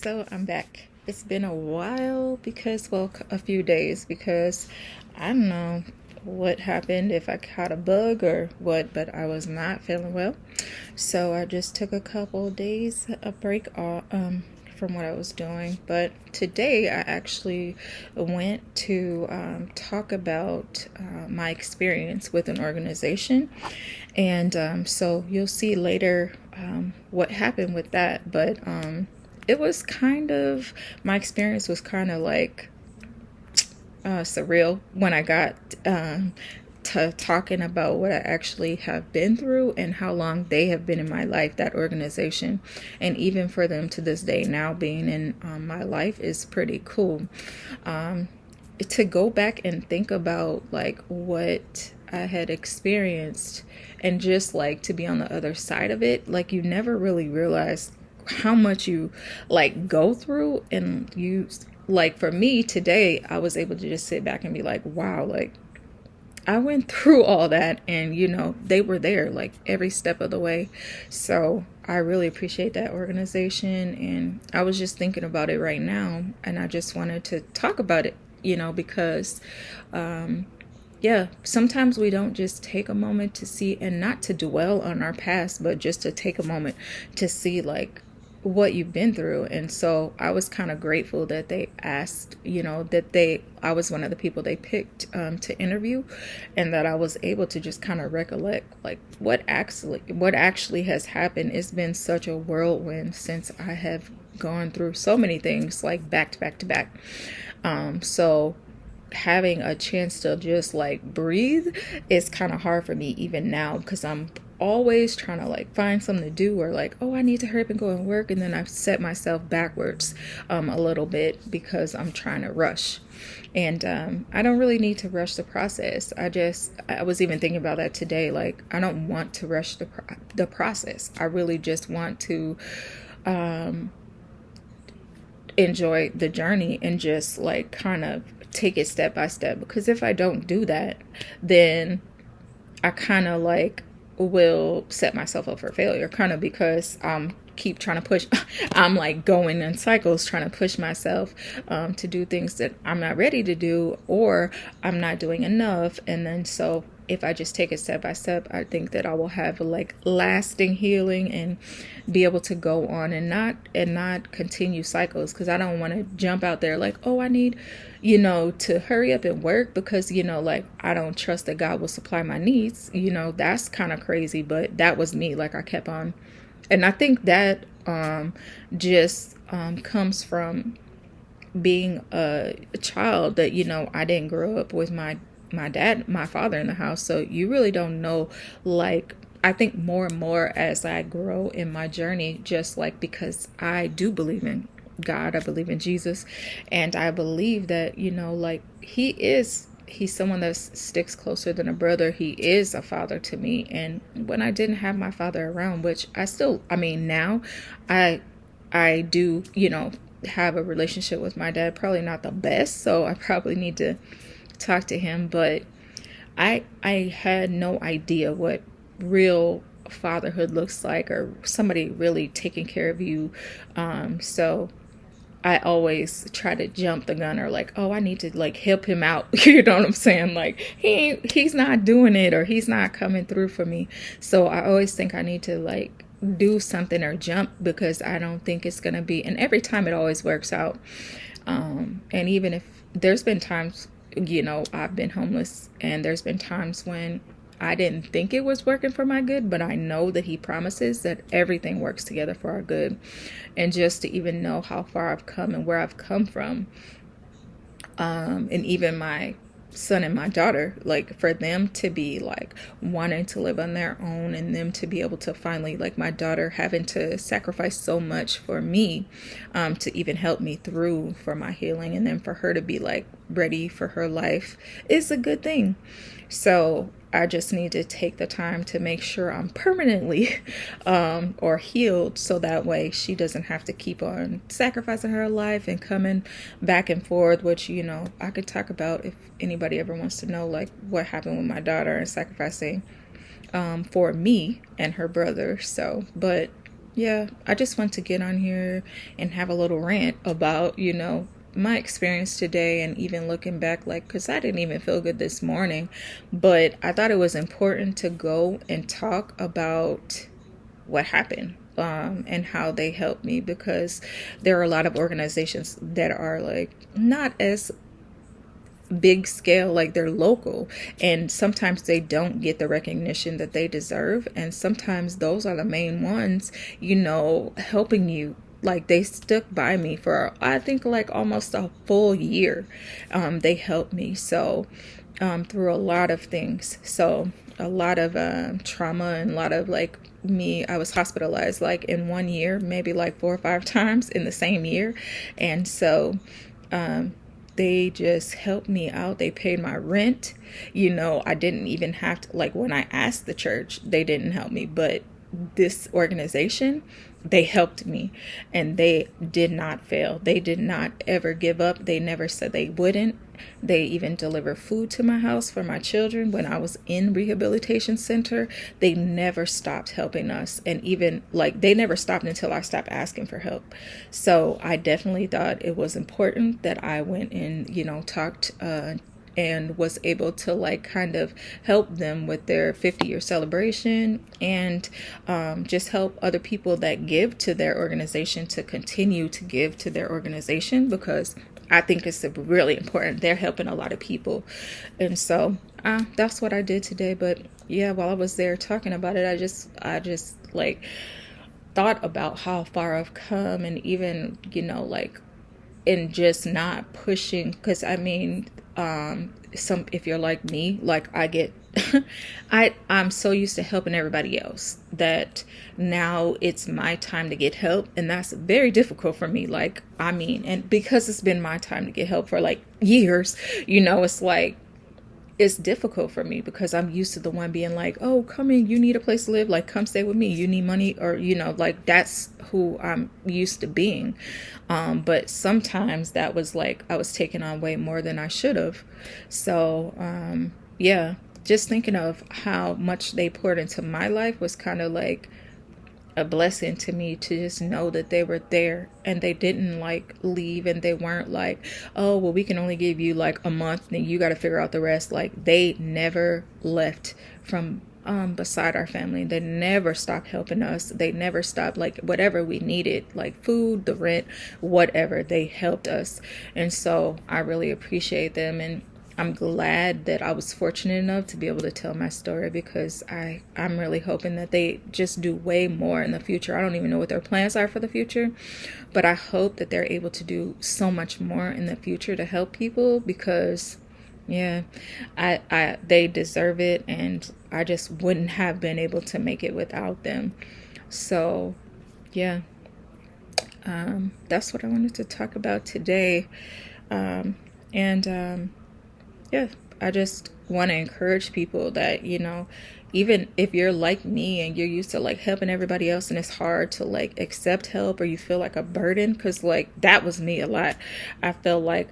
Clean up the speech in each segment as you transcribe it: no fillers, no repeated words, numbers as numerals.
So I'm back. It's been a while because, well, a few days because I don't know what happened, if I caught a bug or what, but I was not feeling well. So I just took a couple days a break from what I was doing. But today I actually went to talk about my experience with an organization. And so you'll see later what happened with that. But it was kind of, my experience was kind of like surreal when I got to talking about what I actually have been through and how long they have been in my life, that organization. And even for them to this day now being in my life is pretty cool. To go back and think about like what I had experienced and just like to be on the other side of it, like you never really realize how much you like go through. And you, like, for me today, I was able to just sit back and be like, wow, like I went through all that, and they were there like every step of the way. So I really appreciate that organization, and I was just thinking about it right now, and I just wanted to talk about it, because yeah, sometimes we don't just take a moment to see, and not to dwell on our past, but just to take a moment to see like what you've been through. And so I was kind of grateful that they asked, I was one of the people they picked to interview, and that I was able to just kind of recollect like what actually has happened. It's been such a whirlwind since I have gone through so many things, like back to back to back. So having a chance to just like breathe is kind of hard for me even now, because I'm always trying to like find something to do, or like, oh, I need to hurry up and go and work, and then I've set myself backwards a little bit because I'm trying to rush. And I don't really need to rush the process. I was even thinking about that today. Like, I don't want to rush the process. I really just want to enjoy the journey and just like kind of take it step by step. Because if I don't do that, then I kind of like will set myself up for failure, kind of, because keep trying to push. I'm like going in cycles trying to push myself to do things that I'm not ready to do, or I'm not doing enough. And then so if I just take it step by step, I think that I will have like lasting healing and be able to go on and not continue cycles. Because I don't want to jump out there like, oh, I need to hurry up and work because like I don't trust that God will supply my needs. That's kind of crazy, but that was me. Like, I kept on. And I think that just comes from being a child that, I didn't grow up with my father in the house. So you really don't know, like, I think more and more as I grow in my journey, just like, because I do believe in God, I believe in Jesus, and I believe that, like he's someone that sticks closer than a brother. He is a father to me. And when I didn't have my father around, which now I do, have a relationship with my dad, probably not the best. So I probably need to talk to him, but I had no idea what real fatherhood looks like, or somebody really taking care of you. So I always try to jump the gun, or like, oh, I need to like help him out. You know what I'm saying? Like he's not doing it, or he's not coming through for me. So I always think I need to like do something or jump, because I don't think it's going to be, and every time it always works out. And even if there's been times, I've been homeless, and there's been times when I didn't think it was working for my good, but I know that he promises that everything works together for our good. And just to even know how far I've come and where I've come from, and even my son and my daughter, like for them to be like wanting to live on their own, and them to be able to finally, like my daughter having to sacrifice so much for me, to even help me through for my healing, and then for her to be like ready for her life is a good thing. So I just need to take the time to make sure I'm permanently or healed, so that way she doesn't have to keep on sacrificing her life and coming back and forth, which, I could talk about if anybody ever wants to know, like what happened with my daughter and sacrificing for me and her brother. So, but yeah, I just want to get on here and have a little rant about, my experience today, and even looking back, like, because I didn't even feel good this morning, but I thought it was important to go and talk about what happened, and how they helped me, because there are a lot of organizations that are like not as big scale, like they're local, and sometimes they don't get the recognition that they deserve, and sometimes those are the main ones, helping you. Like, they stuck by me for, I think, like almost a full year. They helped me so, through a lot of things, so a lot of trauma, and a lot of, like, me, I was hospitalized like in 1 year, maybe like 4 or 5 times in the same year. And so, they just helped me out. They paid my rent. I didn't even have to, like, when I asked the church, they didn't help me, but this organization, they helped me, and they did not fail. They did not ever give up. They never said they wouldn't. They even delivered food to my house for my children when I was in rehabilitation center. They never stopped helping us. And even, like, they never stopped until I stopped asking for help. So I definitely thought it was important that I went and, talked, and was able to, like, kind of help them with their 50-year celebration, and just help other people that give to their organization to continue to give to their organization, because I think it's really important. They're helping a lot of people. And so, that's what I did today. But yeah, while I was there talking about it, I just like thought about how far I've come, and even, like, and just not pushing, because I mean, some, if you're like me, like, I get I'm so used to helping everybody else that now it's my time to get help, and that's very difficult for me. Like, I mean, and because it's been my time to get help for like years, it's like, it's difficult for me, because I'm used to the one being like, oh, come in, you need a place to live, like, come stay with me, you need money, or, like, that's who I'm used to being. But sometimes that was like, I was taking on way more than I should have. So, yeah, just thinking of how much they poured into my life was kind of like a blessing to me, to just know that they were there, and they didn't, like, leave, and they weren't like, oh, well, we can only give you like a month and you got to figure out the rest. Like, they never left from beside our family. They never stopped helping us. They never stopped, like, whatever we needed, like food, the rent, whatever, they helped us. And so I really appreciate them, and I'm glad that I was fortunate enough to be able to tell my story, because I'm really hoping that they just do way more in the future. I don't even know what their plans are for the future, but I hope that they're able to do so much more in the future to help people, because yeah, they deserve it, and I just wouldn't have been able to make it without them. So yeah, that's what I wanted to talk about today. And yeah, I just want to encourage people that, even if you're like me and you're used to, like, helping everybody else, and it's hard to, like, accept help, or you feel like a burden, because, like, that was me a lot. I felt like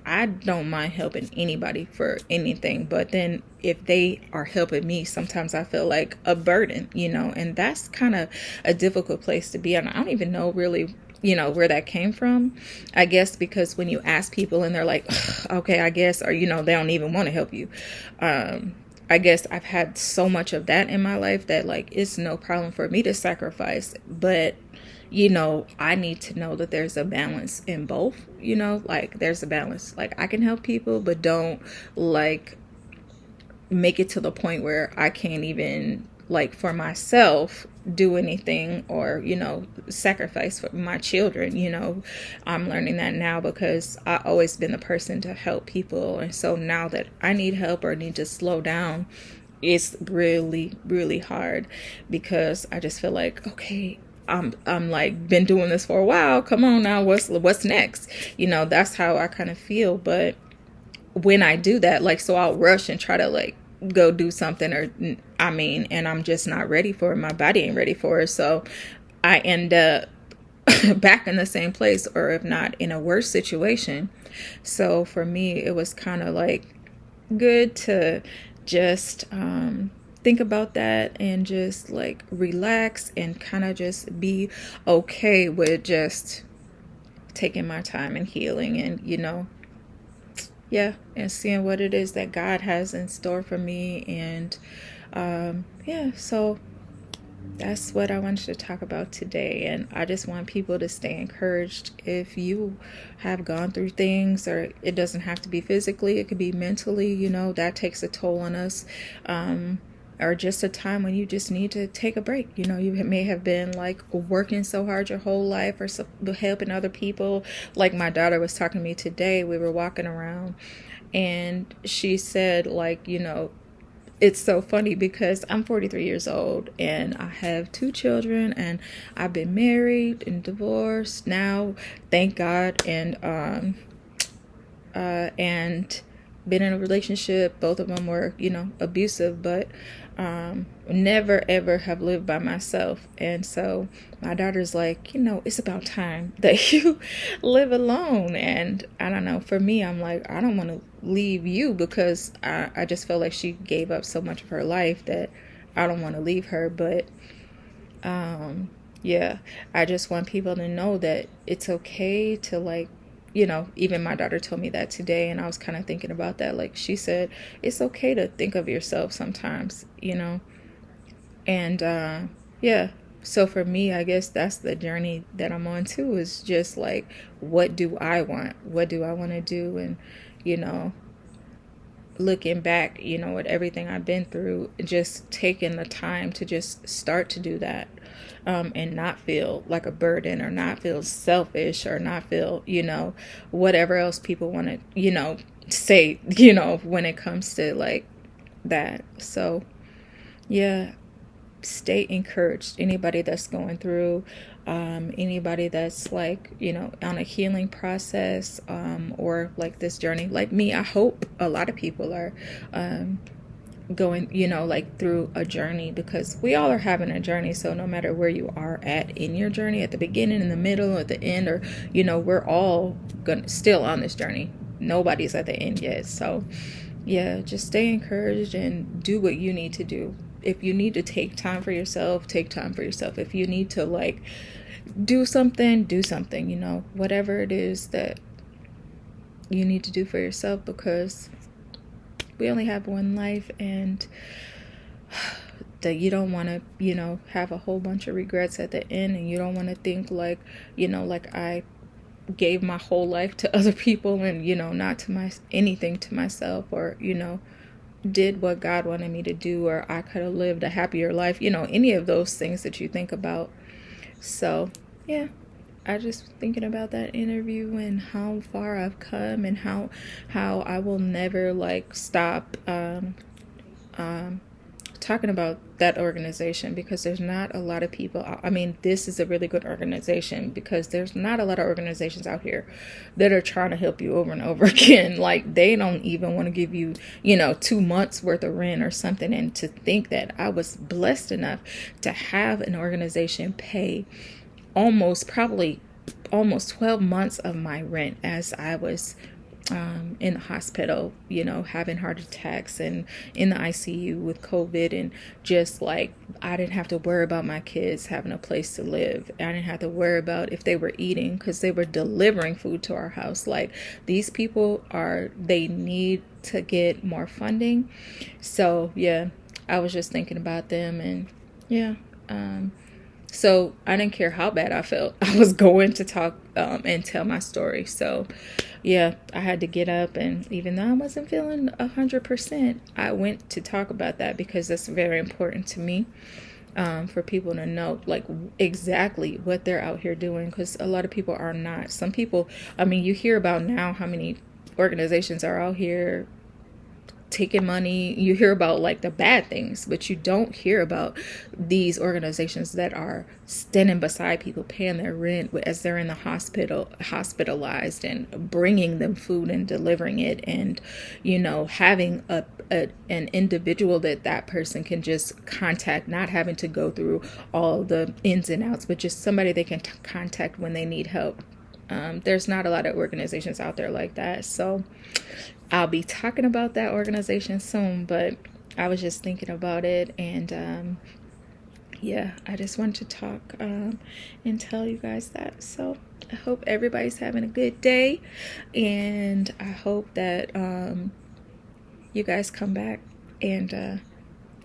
I don't mind helping anybody for anything, but then if they are helping me, sometimes I feel like a burden, and that's kind of a difficult place to be. And I don't even know really, where that came from. I guess because when you ask people and they're like, okay, I guess, or, they don't even want to help you. I guess I've had so much of that in my life that, like, it's no problem for me to sacrifice. But, I need to know that there's a balance in both, like, there's a balance. Like, I can help people, but don't, like, make it to the point where I can't even, like, for myself, do anything, or, sacrifice for my children. I'm learning that now, because I've always been the person to help people. And so now that I need help or need to slow down, it's really, really hard, because I just feel like, okay, I'm like, been doing this for a while. Come on now, what's next? That's how I kind of feel. But when I do that, like, so I'll rush and try to, like, go do something, or, I mean, and I'm just not ready for it. My body ain't ready for it. So I end up back in the same place, or if not in a worse situation. So for me, it was kind of like good to just think about that and just like relax and kind of just be okay with just taking my time and healing and, yeah, and seeing what it is that God has in store for me. And yeah, so that's what I wanted to talk about today. And I just want people to stay encouraged. If you have gone through things, or it doesn't have to be physically, it could be mentally, that takes a toll on us. Or just a time when you just need to take a break. You may have been like working so hard your whole life, or helping other people. Like my daughter was talking to me today. We were walking around and she said, like, it's so funny because I'm 43 years old and I have 2 children, and I've been married and divorced now, thank God, and been in a relationship. Both of them were, abusive, but never ever have lived by myself. And so my daughter's like, it's about time that you live alone. And I don't know, for me, I'm like, I don't want to leave you, because I just felt like she gave up so much of her life that I don't want to leave her. But yeah, I just want people to know that it's okay to, like, even my daughter told me that today, and I was kind of thinking about that. Like, she said, it's okay to think of yourself sometimes, and yeah. So for me, I guess that's the journey that I'm on too, is just like, what do I want? What do I want to do? And, looking back, at everything I've been through, just taking the time to just start to do that, and not feel like a burden, or not feel selfish, or not feel, whatever else people want to, say, when it comes to like that. So yeah, stay encouraged. Anybody that's going through, anybody that's like, on a healing process, or like this journey, like me, I hope a lot of people are going, like through a journey, because we all are having a journey. So no matter where you are at in your journey, at the beginning, in the middle, at the end, or, we're all still on this journey. Nobody's at the end yet. So yeah, just stay encouraged and do what you need to do. If you need to take time for yourself, take time for yourself. If you need to like do something, whatever it is that you need to do for yourself, because we only have one life, and that you don't want to, have a whole bunch of regrets at the end, and you don't want to think like, like I gave my whole life to other people, and, not to anything to myself, or, did what God wanted me to do, or I could have lived a happier life, any of those things that you think about. So yeah, I just thinking about that interview and how far I've come, and how I will never like stop talking about that organization, because there's not a lot of people. I mean, this is a really good organization, because there's not a lot of organizations out here that are trying to help you over and over again. Like, they don't even want to give you, 2 months worth of rent or something. And to think that I was blessed enough to have an organization pay probably almost 12 months of my rent as I was in the hospital, having heart attacks, and in the ICU with COVID. And just like, I didn't have to worry about my kids having a place to live. I didn't have to worry about if they were eating, because they were delivering food to our house. Like, these people they need to get more funding. So yeah, I was just thinking about them. And yeah, so I didn't care how bad I felt. I was going to talk and tell my story. So yeah, I had to get up, and even though I wasn't feeling 100%, I went to talk about that, because that's very important to me, for people to know like exactly what they're out here doing, because a lot of people are not. Some people, I mean, you hear about now how many organizations are out here taking money. You hear about like the bad things, but you don't hear about these organizations that are standing beside people, paying their rent as they're in the hospitalized, and bringing them food and delivering it, and having an individual that person can just contact, not having to go through all the ins and outs, but just somebody they can contact when they need help. There's not a lot of organizations out there like that. So I'll be talking about that organization soon, but I was just thinking about it, and yeah, I just wanted to talk and tell you guys that. So I hope everybody's having a good day, and I hope that you guys come back and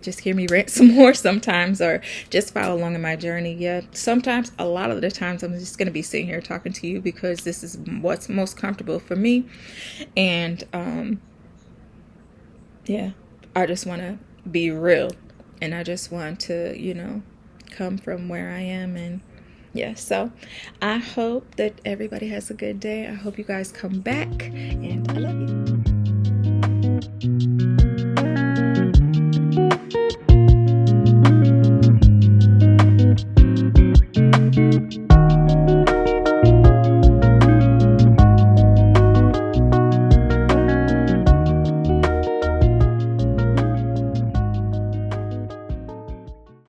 just hear me rant some more sometimes, or just follow along in my journey. Yeah, sometimes, a lot of the times, I'm just going to be sitting here talking to you because this is what's most comfortable for me. And yeah, I just want to be real, and I just want to, come from where I am. And yeah, so I hope that everybody has a good day. I hope you guys come back, and I love you.